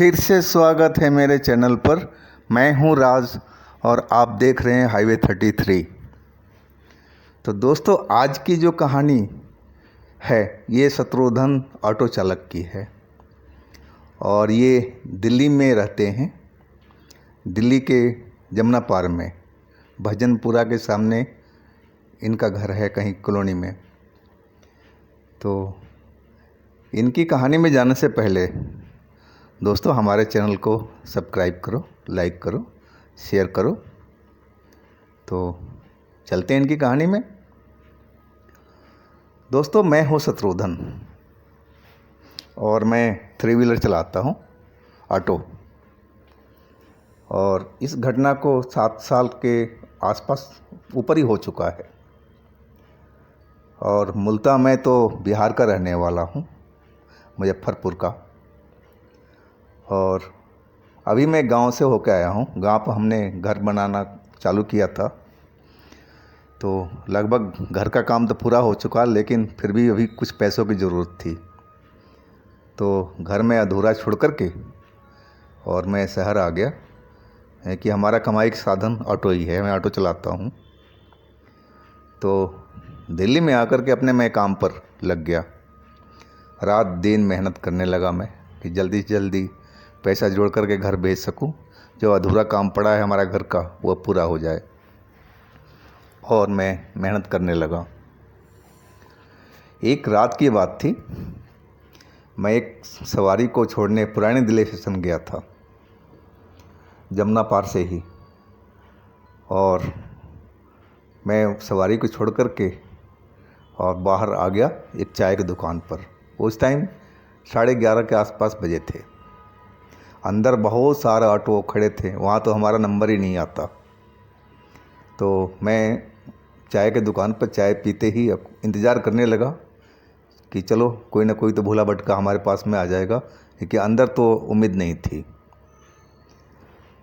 फिर से स्वागत है मेरे चैनल पर। मैं हूं राज और आप देख रहे हैं हाईवे 33। तो दोस्तों, आज की जो कहानी है ये शत्रुघ्न ऑटो चालक की है और ये दिल्ली में रहते हैं। दिल्ली के जमुना पार में भजनपुरा के सामने इनका घर है, कहीं कॉलोनी में। तो इनकी कहानी में जाने से पहले दोस्तों हमारे चैनल को सब्सक्राइब करो, लाइक करो, शेयर करो। तो चलते हैं इनकी कहानी में। दोस्तों, मैं हूँ शत्रुघ्न और मैं 3 व्हीलर चलाता हूँ, ऑटो। और इस घटना को 7 साल के आसपास ऊपर ही हो चुका है। और मूलतः मैं तो बिहार का रहने वाला हूँ, मुजफ्फरपुर का। और अभी मैं गांव से होकर आया हूँ। गांव पर हमने घर बनाना चालू किया था, तो लगभग घर का काम तो पूरा हो चुका, लेकिन फिर भी अभी कुछ पैसों की ज़रूरत थी। तो घर में अधूरा छोड़ कर के और मैं शहर आ गया है कि हमारा कमाई का साधन ऑटो ही है, मैं ऑटो चलाता हूँ। तो दिल्ली में आकर के अपने मैं काम पर लग गया। रात दिन मेहनत करने लगा मैं कि जल्दी से जल्दी पैसा जोड़ करके घर भेज सकूं। जो अधूरा काम पड़ा है हमारा घर का वो पूरा हो जाए। और मैं मेहनत करने लगा। एक रात की बात थी, मैं एक सवारी को छोड़ने पुराने दिल्ली स्टेशन गया था, जमुना पार से ही। और मैं सवारी को छोड़ करके और बाहर आ गया एक चाय की दुकान पर। उस टाइम 11:30 के आसपास बजे थे। अंदर बहुत सारे ऑटो खड़े थे, वहाँ तो हमारा नंबर ही नहीं आता। तो मैं चाय के दुकान पर चाय पीते ही इंतज़ार करने लगा कि चलो कोई ना कोई तो भूला भटका हमारे पास में आ जाएगा, क्योंकि अंदर तो उम्मीद नहीं थी।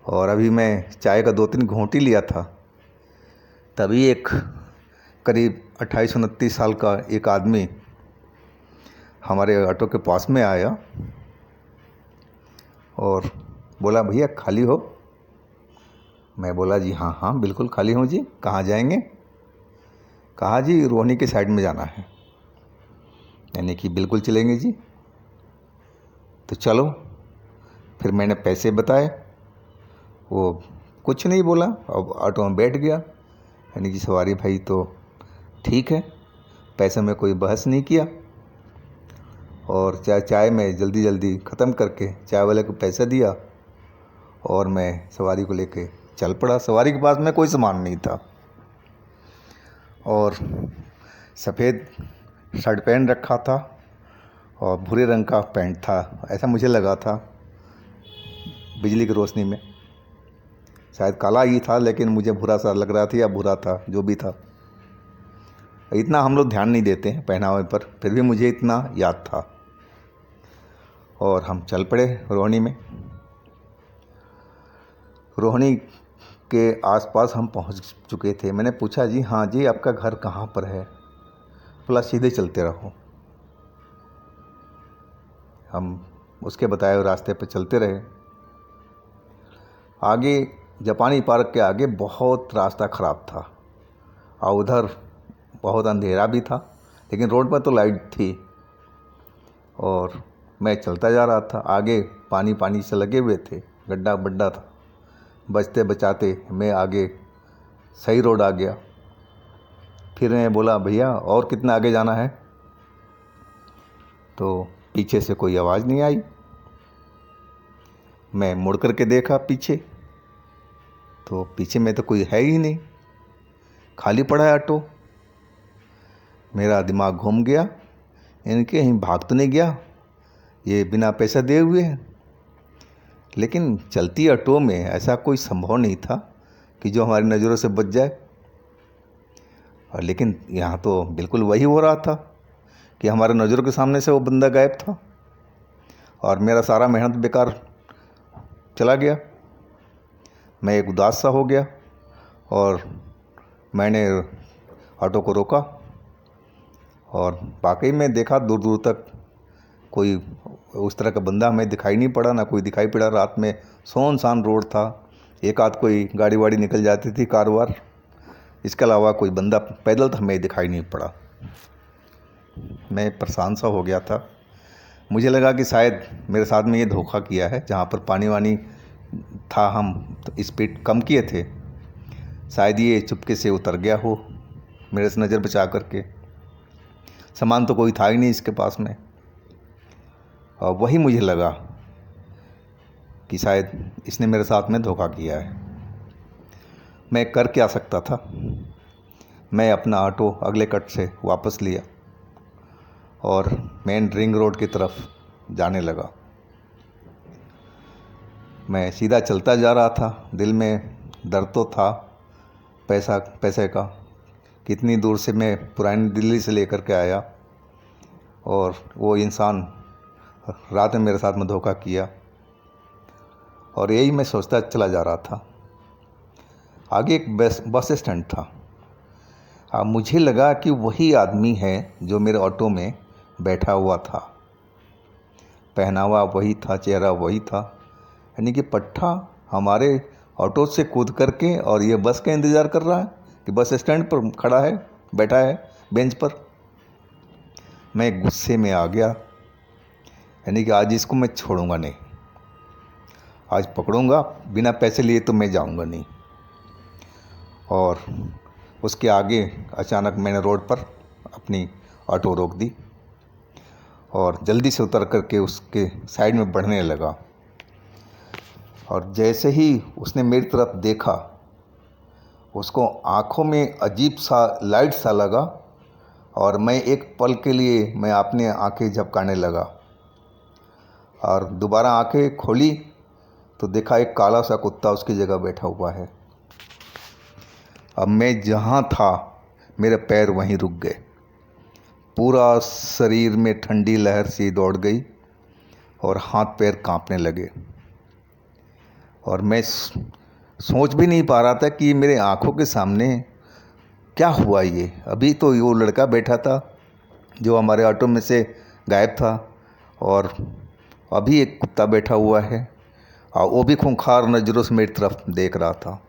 और अभी मैं चाय का 2-3 घूंट ही लिया था, तभी एक करीब 28-29 साल का एक आदमी हमारे ऑटो के पास में आया और बोला, भैया खाली हो? मैं बोला, जी हाँ हाँ बिल्कुल खाली हूँ जी, कहाँ जाएंगे? कहा, जी रोहिणी के साइड में जाना है। यानी कि बिल्कुल चलेंगे जी, तो चलो। फिर मैंने पैसे बताए, वो कुछ नहीं बोला, अब ऑटो में बैठ गया। यानी कि सवारी भाई तो ठीक है, पैसे में कोई बहस नहीं किया। और चाय में जल्दी जल्दी ख़त्म करके चाय वाले को पैसा दिया और मैं सवारी को लेके चल पड़ा। सवारी के पास में कोई सामान नहीं था और सफ़ेद शर्ट पहन रखा था और भूरे रंग का पैंट था, ऐसा मुझे लगा था बिजली की रोशनी में। शायद काला ही था, लेकिन मुझे भूरा सा लग रहा था, या भूरा था, जो भी था। इतना हम लोग ध्यान नहीं देते हैं पहनावे पर, फिर भी मुझे इतना याद था। और हम चल पड़े रोहिणी में। रोहिणी के आसपास हम पहुंच चुके थे। मैंने पूछा, जी हाँ जी, आपका घर कहाँ पर है? बोला, सीधे चलते रहो। हम उसके बताए हुए रास्ते पर चलते रहे। आगे जापानी पार्क के आगे बहुत रास्ता ख़राब था और उधर बहुत अंधेरा भी था, लेकिन रोड पर तो लाइट थी। और मैं चलता जा रहा था, आगे पानी पानी से लगे हुए थे, गड्ढा बड्ढा था। बचते बचाते मैं आगे सही रोड आ गया। फिर मैं बोला, भैया और कितना आगे जाना है? तो पीछे से कोई आवाज़ नहीं आई। मैं मुड़ कर के देखा पीछे, तो पीछे में तो कोई है ही नहीं, खाली पड़ा है ऑटो। मेरा दिमाग घूम गया, इनके कहीं भाग तो नहीं गया, ये बिना पैसा दिए हुए हैं। लेकिन चलती ऑटो में ऐसा कोई संभव नहीं था कि जो हमारी नज़रों से बच जाए। और लेकिन यहाँ तो बिल्कुल वही हो रहा था कि हमारे नज़रों के सामने से वो बंदा गायब था और मेरा सारा मेहनत बेकार चला गया। मैं एक उदास सा हो गया और मैंने ऑटो को रोका और वाकई में देखा दूर दूर तक कोई उस तरह का बंदा हमें दिखाई नहीं पड़ा, ना कोई दिखाई पड़ा। रात में सुनसान रोड था, एक आध कोई गाड़ी वाड़ी निकल जाती थी, कार वार, इसके अलावा कोई बंदा पैदल तो हमें दिखाई नहीं पड़ा। मैं परेशान सा हो गया था। मुझे लगा कि शायद मेरे साथ में ये धोखा किया है। जहाँ पर पानी वानी था हम तो स्पीड कम किए थे, शायद ये चुपके से उतर गया हो मेरे से नज़र बचा करके। सामान तो कोई था ही नहीं इसके पास में, और वही मुझे लगा कि शायद इसने मेरे साथ में धोखा किया है। मैं कर क्या सकता था? मैं अपना ऑटो अगले कट से वापस लिया और मेन रिंग रोड की तरफ जाने लगा। मैं सीधा चलता जा रहा था। दिल में डर तो था पैसे का। कितनी दूर से मैं पुरानी दिल्ली से लेकर के आया और वो इंसान रात में मेरे साथ में धोखा किया, और यही मैं सोचता चला जा रहा था। आगे एक बस स्टैंड था। मुझे लगा कि वही आदमी है जो मेरे ऑटो में बैठा हुआ था। पहनावा वही था, चेहरा वही था, यानी कि पट्टा हमारे ऑटो से कूद करके और ये बस का इंतज़ार कर रहा है कि बस स्टैंड पर खड़ा है, बैठा है बेंच पर। मैं गुस्से में आ गया, यानी कि आज इसको मैं छोड़ूंगा नहीं, आज पकड़ूंगा, बिना पैसे लिए तो मैं जाऊंगा नहीं। और उसके आगे अचानक मैंने रोड पर अपनी ऑटो रोक दी और जल्दी से उतर करके उसके साइड में बढ़ने लगा। और जैसे ही उसने मेरी तरफ देखा, उसको आँखों में अजीब सा लाइट सा लगा, और मैं एक पल के लिए मैं अपने आंखें झपकाने लगा, और दोबारा आंखें खोली तो देखा एक काला सा कुत्ता उसकी जगह बैठा हुआ है। अब मैं जहाँ था मेरे पैर वहीं रुक गए, पूरा शरीर में ठंडी लहर सी दौड़ गई और हाथ पैर कांपने लगे। और मैं सोच भी नहीं पा रहा था कि मेरे आँखों के सामने क्या हुआ। ये अभी तो वो लड़का बैठा था जो हमारे ऑटो में से गायब था, और अभी एक कुत्ता बैठा हुआ है, और वो भी खूंखार नज़रों से मेरी तरफ देख रहा था।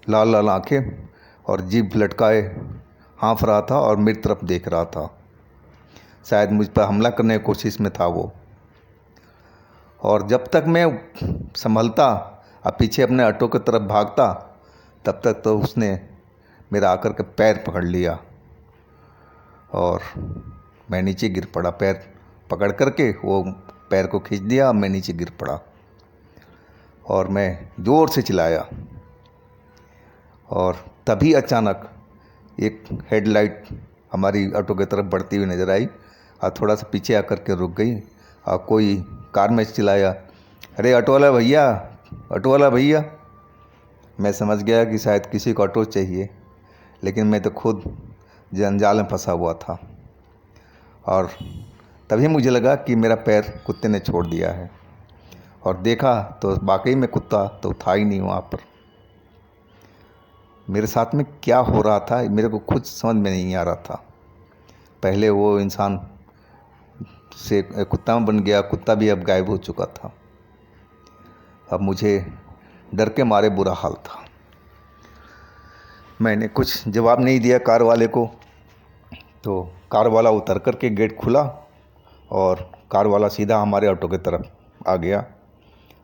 लाल लाल आँखें और जीभ लटकाए हाँफ रहा था और मेरी तरफ देख रहा था। शायद मुझ पर हमला करने की कोशिश में था वो। और जब तक मैं संभलता और पीछे अपने ऑटो की तरफ भागता, तब तक तो उसने मेरा आकर के पैर पकड़ लिया और मैं नीचे गिर पड़ा। पैर पकड़ करके वो पैर को खींच दिया, मैं नीचे गिर पड़ा और मैं ज़ोर से चिल्लाया। और तभी अचानक एक हेडलाइट हमारी ऑटो की तरफ बढ़ती हुई नज़र आई और थोड़ा सा पीछे आकर के रुक गई, और कोई कार में चिल्लाया, अरे ऑटो वाला भैया, ऑटो वाला भैया। मैं समझ गया कि शायद किसी को ऑटो चाहिए, लेकिन मैं तो खुद जंजाल में फंसा हुआ था। और तभी मुझे लगा कि मेरा पैर कुत्ते ने छोड़ दिया है, और देखा तो वाकई में कुत्ता तो था ही नहीं वहाँ पर। मेरे साथ में क्या हो रहा था मेरे को खुद समझ में नहीं आ रहा था। पहले वो इंसान से कुत्ता बन गया, कुत्ता भी अब गायब हो चुका था। अब मुझे डर के मारे बुरा हाल था। मैंने कुछ जवाब नहीं दिया कार वाले को, तो कार वाला उतर कर के गेट खुला और कार वाला सीधा हमारे ऑटो की तरफ आ गया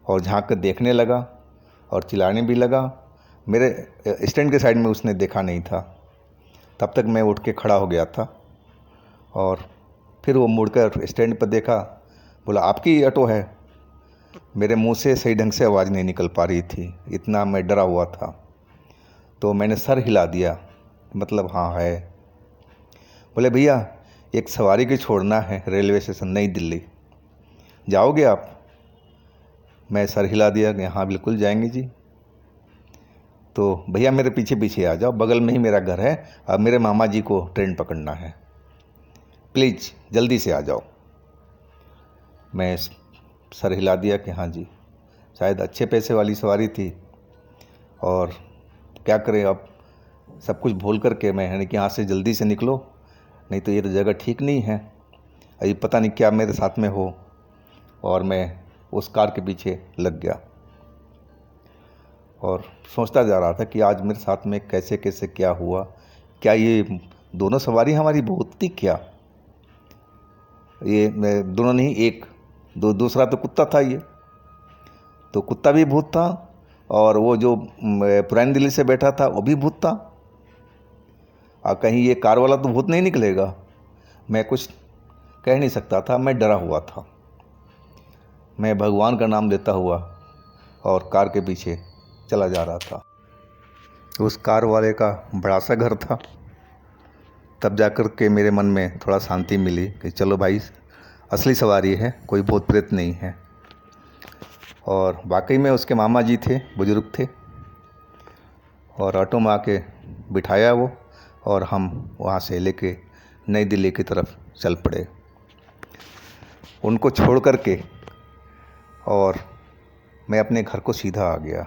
और झांक कर देखने लगा और चिल्लाने भी लगा। मेरे स्टैंड के साइड में उसने देखा नहीं था। तब तक मैं उठ के खड़ा हो गया था और फिर वो मुड़कर स्टैंड पर देखा, बोला, आपकी ऑटो है? मेरे मुंह से सही ढंग से आवाज़ नहीं निकल पा रही थी, इतना मैं डरा हुआ था। तो मैंने सर हिला दिया, मतलब हाँ है। बोले, भैया एक सवारी को छोड़ना है रेलवे स्टेशन नई दिल्ली, जाओगे आप? मैं सर हिला दिया कि हाँ बिल्कुल जाएंगे जी। तो भैया मेरे पीछे पीछे आ जाओ, बगल में ही मेरा घर है और मेरे मामा जी को ट्रेन पकड़ना है, प्लीज़ जल्दी से आ जाओ। मैं सर हिला दिया कि हाँ जी। शायद अच्छे पैसे वाली सवारी थी, और क्या करें अब, सब कुछ भूल करके मैं, यानी कि यहाँ से जल्दी से निकलो, नहीं तो ये तो जगह ठीक नहीं है, अभी पता नहीं क्या मेरे साथ में हो। और मैं उस कार के पीछे लग गया और सोचता जा रहा था कि आज मेरे साथ में कैसे कैसे क्या हुआ, क्या ये दोनों सवारी हमारी भूत थी क्या? ये दोनों नहीं, एक दूसरा तो कुत्ता था, ये तो कुत्ता भी भूत था और वो जो पुरानी दिल्ली से बैठा था वो भी भूत था। कहीं ये कार वाला तो भूत नहीं निकलेगा? मैं कुछ कह नहीं सकता था, मैं डरा हुआ था। मैं भगवान का नाम लेता हुआ और कार के पीछे चला जा रहा था। उस कार वाले का बड़ा सा घर था। तब जाकर के मेरे मन में थोड़ा शांति मिली कि चलो भाई, असली सवारी है, कोई भूत प्रेत नहीं है। और वाकई में उसके मामा जी थे, बुजुर्ग थे, और ऑटो में आके बिठाया वो, और हम वहाँ से लेके नई दिल्ली की तरफ चल पड़े। उनको छोड़ कर के और मैं अपने घर को सीधा आ गया।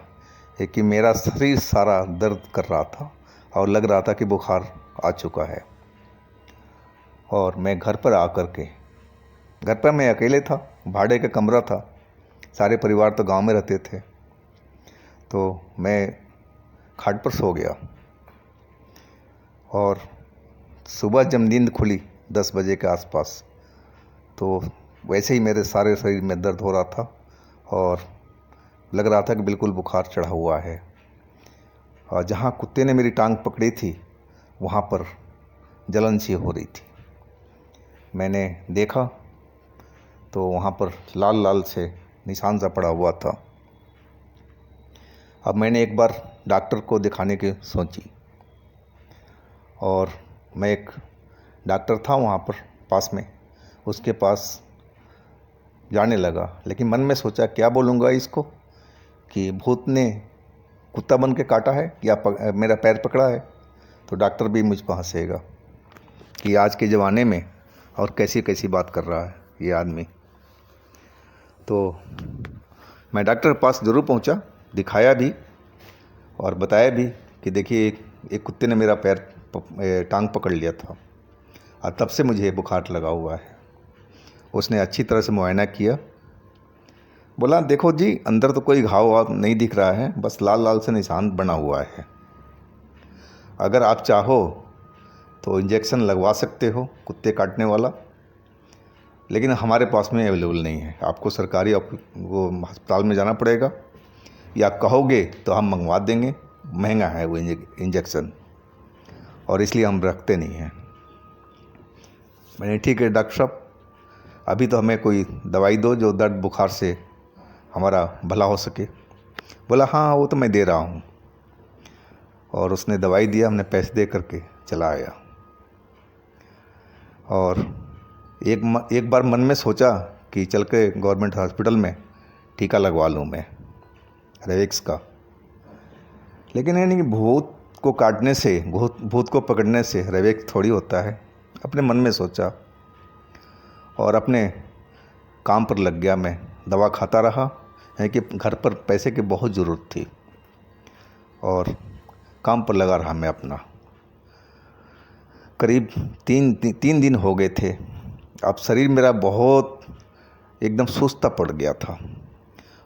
एक कि मेरा शरीर सारा दर्द कर रहा था और लग रहा था कि बुखार आ चुका है। और मैं घर पर आकर के, घर पर मैं अकेले था, भाड़े का कमरा था, सारे परिवार तो गांव में रहते थे, तो मैं खाट पर सो गया। और सुबह जब नींद खुली 10 बजे के आसपास, तो वैसे ही मेरे सारे शरीर में दर्द हो रहा था और लग रहा था कि बिल्कुल बुखार चढ़ा हुआ है। और जहाँ कुत्ते ने मेरी टांग पकड़ी थी वहाँ पर जलन सी हो रही थी। मैंने देखा तो वहाँ पर लाल लाल से निशान सा पड़ा हुआ था। अब मैंने एक बार डॉक्टर को दिखाने की सोची और मैं एक डॉक्टर था वहाँ पर पास में, उसके पास जाने लगा। लेकिन मन में सोचा क्या बोलूँगा इसको कि भूत ने कुत्ता बन के काटा है या मेरा पैर पकड़ा है, तो डॉक्टर भी मुझ पर हंसेगा कि आज के ज़माने में और कैसी कैसी बात कर रहा है ये आदमी। तो मैं डॉक्टर के पास ज़रूर पहुंचा, दिखाया भी और बताया भी कि देखिए एक कुत्ते ने मेरा पैर टांग पकड़ लिया था और तब से मुझे बुखार लगा हुआ है। उसने अच्छी तरह से मुआयना किया, बोला देखो जी, अंदर तो कोई घाव वाव नहीं दिख रहा है, बस लाल लाल से निशान बना हुआ है। अगर आप चाहो तो इंजेक्शन लगवा सकते हो कुत्ते काटने वाला, लेकिन हमारे पास में अवेलेबल नहीं है। आपको सरकारी वो अस्पताल में जाना पड़ेगा, या कहोगे तो हम मंगवा देंगे, महंगा है वो इंजेक्शन और इसलिए हम रखते नहीं हैं। मैंने ठीक है डॉक्टर साहब, अभी तो हमें कोई दवाई दो जो दर्द बुखार से हमारा भला हो सके। बोला हाँ वो तो मैं दे रहा हूँ, और उसने दवाई दिया, हमने पैसे दे करके चला आया। और एक बार मन में सोचा कि चल के गवर्नमेंट हॉस्पिटल में टीका लगवा लूँ मैं रेवेक्स का, लेकिन यानी कि भूत को काटने से, भूत को पकड़ने से रेवेक्स थोड़ी होता है। अपने मन में सोचा और अपने काम पर लग गया। मैं दवा खाता रहा, है कि घर पर पैसे की बहुत ज़रूरत थी और काम पर लगा रहा मैं अपना। करीब तीन दिन हो गए थे। अब शरीर मेरा बहुत एकदम सुस्त पड़ गया था।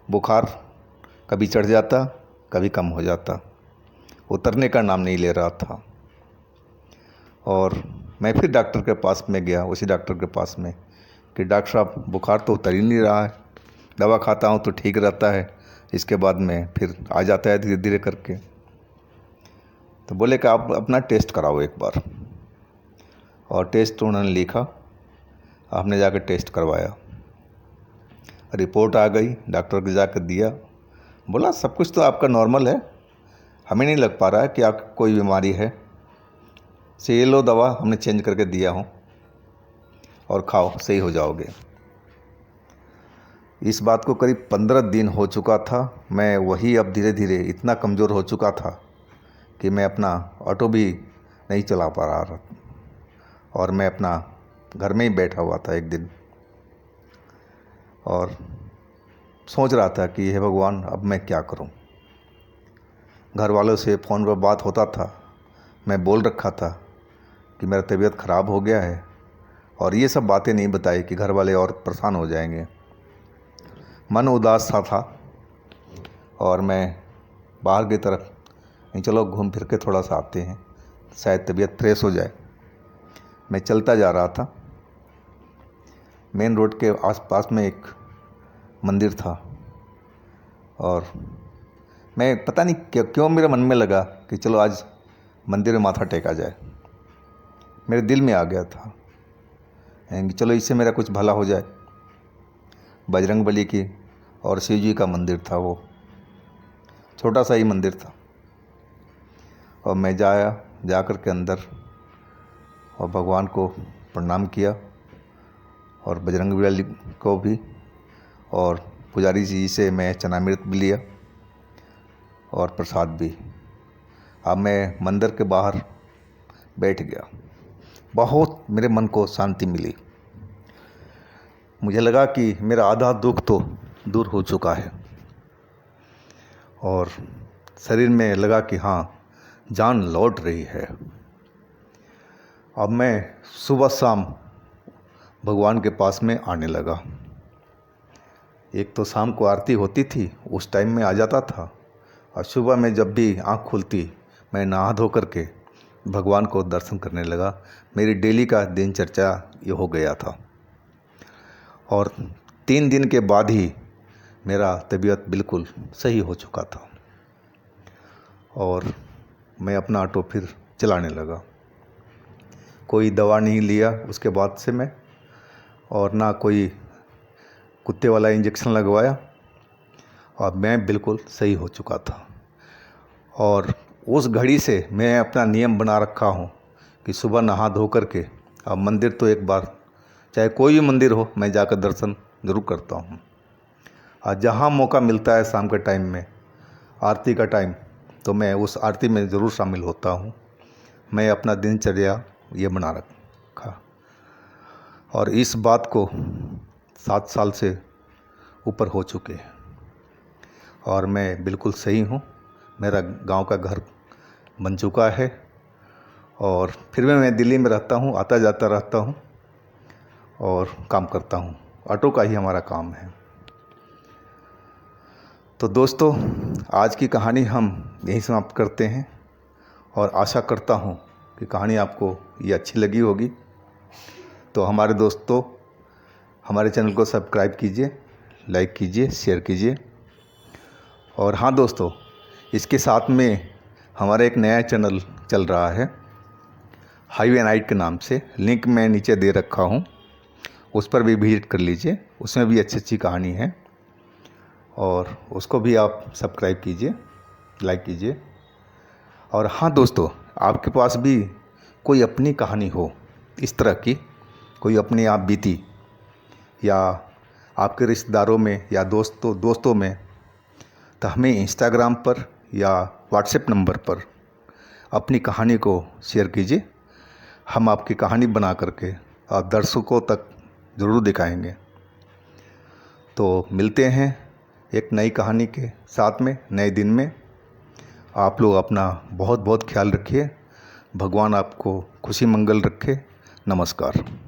बुखार कभी चढ़ जाता, कभी कम हो जाता, उतरने का नाम नहीं ले रहा था। और मैं फिर डॉक्टर के पास में गया, उसी डॉक्टर के पास में, कि डॉक्टर साहब बुखार तो उतर ही नहीं रहा है, दवा खाता हूँ तो ठीक रहता है, इसके बाद में फिर आ जाता है धीरे धीरे करके। तो बोले कि आप अपना टेस्ट कराओ एक बार, और टेस्ट उन्होंने लिखा, आपने जाकर टेस्ट करवाया, रिपोर्ट आ गई, डॉक्टर को जाकर दिया, बोला सब कुछ तो आपका नॉर्मल है, हमें नहीं लग पा रहा है कि आपको कोई बीमारी है, से ये लो दवा हमने चेंज करके दिया हूँ और खाओ, सही हो जाओगे। इस बात को करीब 15 दिन हो चुका था। मैं वही अब धीरे धीरे इतना कमज़ोर हो चुका था कि मैं अपना ऑटो भी नहीं चला पा रहा था, और मैं अपना घर में ही बैठा हुआ था एक दिन और सोच रहा था कि हे भगवान अब मैं क्या करूं। घर वालों से फ़ोन पर बात होता था, मैं बोल रखा था कि मेरा तबीयत ख़राब हो गया है, और ये सब बातें नहीं बताई कि घर वाले और परेशान हो जाएंगे। मन उदास सा था और मैं बाहर की तरफ चलो घूम फिर के थोड़ा सा आते हैं, शायद तबीयत फ्रेश हो जाए। मैं चलता जा रहा था। मेन रोड के आसपास में एक मंदिर था और मैं पता नहीं क्यों मेरे मन में लगा कि चलो आज मंदिर में माथा टेका जाए। मेरे दिल में आ गया था कि चलो इससे मेरा कुछ भला हो जाए। बजरंगबली की और शिव जी का मंदिर था, वो छोटा सा ही मंदिर था। और मैं जा कर के अंदर और भगवान को प्रणाम किया और बजरंगबली को भी, और पुजारी जी से मैं चनामृत भी लिया और प्रसाद भी। अब मैं मंदिर के बाहर बैठ गया। बहुत मेरे मन को शांति मिली। मुझे लगा कि मेरा आधा दुख तो दूर हो चुका है और शरीर में लगा कि हाँ, जान लौट रही है। अब मैं सुबह शाम भगवान के पास में आने लगा। एक तो शाम को आरती होती थी, उस टाइम में आ जाता था, और सुबह में जब भी आँख खुलती मैं नहा धो करके भगवान को दर्शन करने लगा। मेरी डेली का दिनचर्या ये हो गया था और 3 दिन के बाद ही मेरा तबीयत बिल्कुल सही हो चुका था और मैं अपना ऑटो फिर चलाने लगा। कोई दवा नहीं लिया उसके बाद से मैं, और ना कोई कुत्ते वाला इंजेक्शन लगवाया, और मैं बिल्कुल सही हो चुका था। और उस घड़ी से मैं अपना नियम बना रखा हूँ कि सुबह नहा धो करके अब मंदिर तो एक बार, चाहे कोई भी मंदिर हो, मैं जाकर दर्शन ज़रूर करता हूँ। और जहाँ मौका मिलता है शाम के टाइम में, आरती का टाइम, तो मैं उस आरती में ज़रूर शामिल होता हूँ। मैं अपना दिनचर्या ये बना रखा और इस बात को 7 साल से ऊपर हो चुके हैं और मैं बिल्कुल सही हूँ। मेरा गांव का घर बन चुका है और फिर भी मैं दिल्ली में रहता हूँ, आता जाता रहता हूँ और काम करता हूँ। ऑटो का ही हमारा काम है। तो दोस्तों, आज की कहानी हम यहीं समाप्त करते हैं और आशा करता हूँ कि कहानी आपको ये अच्छी लगी होगी। तो हमारे दोस्तों, हमारे चैनल को सब्सक्राइब कीजिए, लाइक कीजिए, शेयर कीजिए। और हाँ दोस्तों, इसके साथ में हमारा एक नया चैनल चल रहा है हाईवे नाइट के नाम से। लिंक मैं नीचे दे रखा हूँ, उस पर भी विजिट कर लीजिए। उसमें भी अच्छी अच्छी कहानी है और उसको भी आप सब्सक्राइब कीजिए, लाइक कीजिए। और हाँ दोस्तों, आपके पास भी कोई अपनी कहानी हो इस तरह की, कोई अपनी आप बीती, या आपके रिश्तेदारों में या दोस्तों में, तो हमें इंस्टाग्राम पर या व्हाट्सएप नंबर पर अपनी कहानी को शेयर कीजिए। हम आपकी कहानी बना करके आप दर्शकों तक ज़रूर दिखाएंगे। तो मिलते हैं एक नई कहानी के साथ में नए दिन में। आप लोग अपना बहुत बहुत ख्याल रखिए। भगवान आपको खुशी मंगल रखे। नमस्कार।